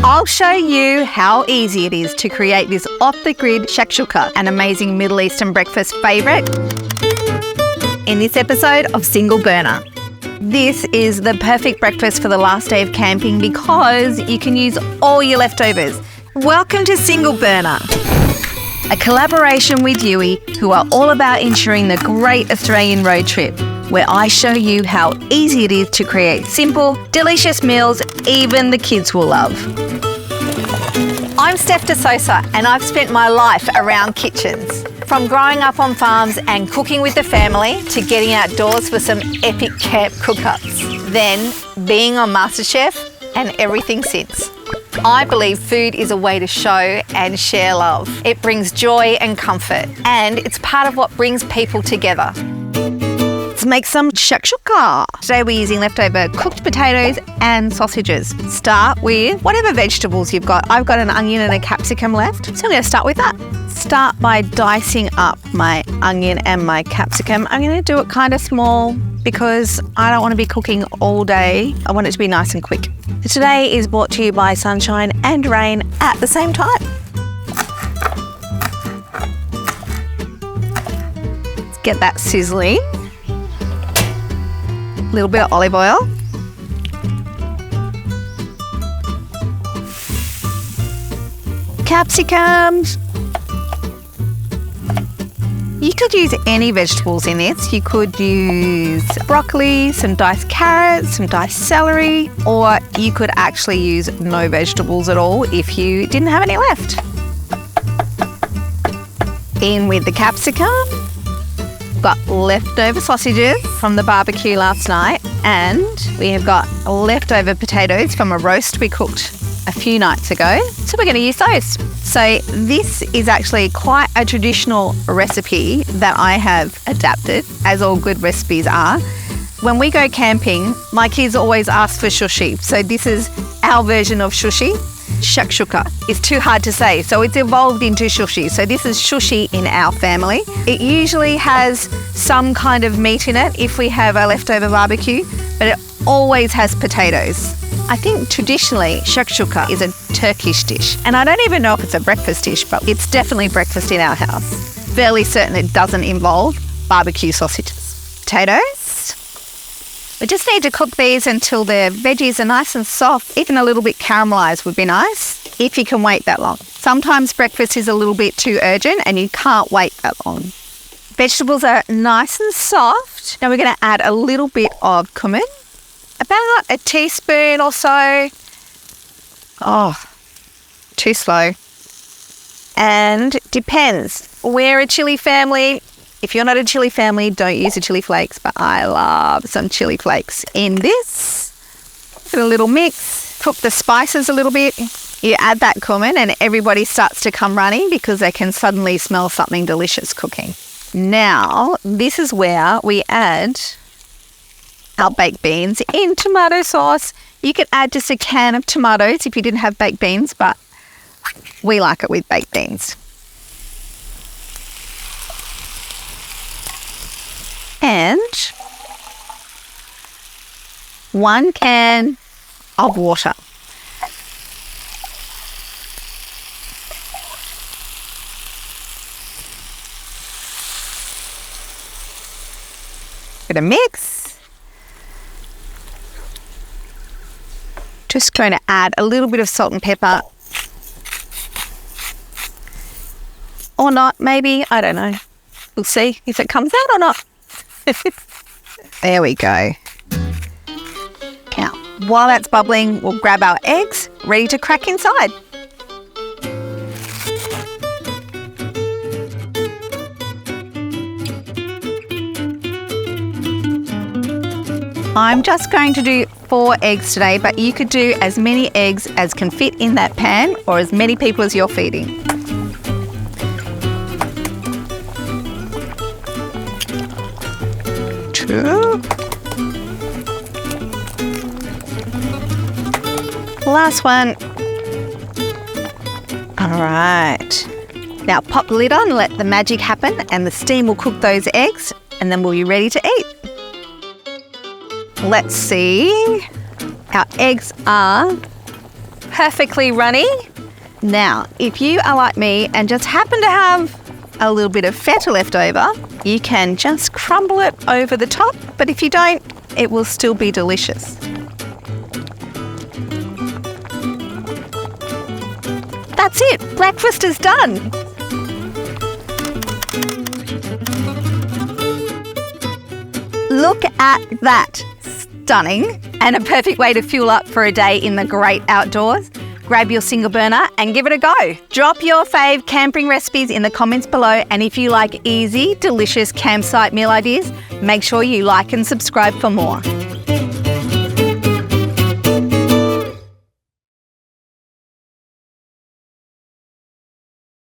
I'll show you how easy it is to create this off-the-grid shakshuka, an amazing Middle Eastern breakfast favourite, in this episode of Single Burner. This is the perfect breakfast for the last day of camping because you can use all your leftovers. Welcome to Single Burner, a collaboration with Youi, who are all about ensuring the great Australian road trip, where I show you how easy it is to create simple, delicious meals even the kids will love. I'm Steph de Sousa and I've spent my life around kitchens. From growing up on farms and cooking with the family to getting outdoors for some epic camp cook-ups. Then being on MasterChef and everything since. I believe food is a way to show and share love. It brings joy and comfort, and it's part of what brings people together. Let's make some shakshuka. Today we're using leftover cooked potatoes and sausages. Start with whatever vegetables you've got. I've got an onion and a capsicum left, so I'm going to start with that. Start by dicing up my onion and my capsicum. I'm going to do it kind of small because I don't want to be cooking all day. I want it to be nice and quick. Today is brought to you by sunshine and rain at the same time. Let's get that sizzling. A little bit of olive oil. Capsicums. You could use any vegetables in this. You could use broccoli, some diced carrots, some diced celery, or you could actually use no vegetables at all if you didn't have any left. In with the capsicum. Got leftover sausages from the barbecue last night, and we have got leftover potatoes from a roast we cooked a few nights ago, so we're going to use those. So this is actually quite a traditional recipe that I have adapted, as all good recipes are. When we go camping, my kids always ask for sushi, so this is our version of sushi. Shakshuka is too hard to say, so it's evolved into sushi. So this is sushi in our family. It usually has some kind of meat in it if we have a leftover barbecue, but it always has potatoes. I think traditionally shakshuka is a Turkish dish, and I don't even know if it's a breakfast dish, but it's definitely breakfast in our house. Fairly certain it doesn't involve barbecue sausages. Potatoes. We just need to cook these until the veggies are nice and soft. Even a little bit caramelised would be nice, if you can wait that long. Sometimes breakfast is a little bit too urgent and you can't wait that long. Vegetables are nice and soft. Now we're going to add a little bit of cumin, about a teaspoon or so. Oh, too slow. And depends. We're a chilli family. If you're not a chilli family, don't use the chilli flakes, but I love some chilli flakes in this. Give it a little mix, cook the spices a little bit. You add that cumin and everybody starts to come running because they can suddenly smell something delicious cooking. Now, this is where we add our baked beans in tomato sauce. You could add just a can of tomatoes if you didn't have baked beans, but we like it with baked beans. And 1 can of water. Bit of mix. Just going to add a little bit of salt and pepper. Or not, maybe. I don't know. We'll see if it comes out or not. There we go. Now, while that's bubbling, we'll grab our eggs, ready to crack inside. I'm just going to do 4 eggs today, but you could do as many eggs as can fit in that pan or as many people as you're feeding. Last one. All right. Now pop the lid on, let the magic happen, and the steam will cook those eggs, and then we'll be ready to eat. Let's see. Our eggs are perfectly runny. Now, if you are like me and just happen to have a little bit of feta left over, you can just crumble it over the top, but if you don't, it will still be delicious. That's it, breakfast is done. Look at that, stunning, and a perfect way to fuel up for a day in the great outdoors. Grab your single burner and give it a go. Drop your fave camping recipes in the comments below, and if you like easy, delicious campsite meal ideas, make sure you like and subscribe for more.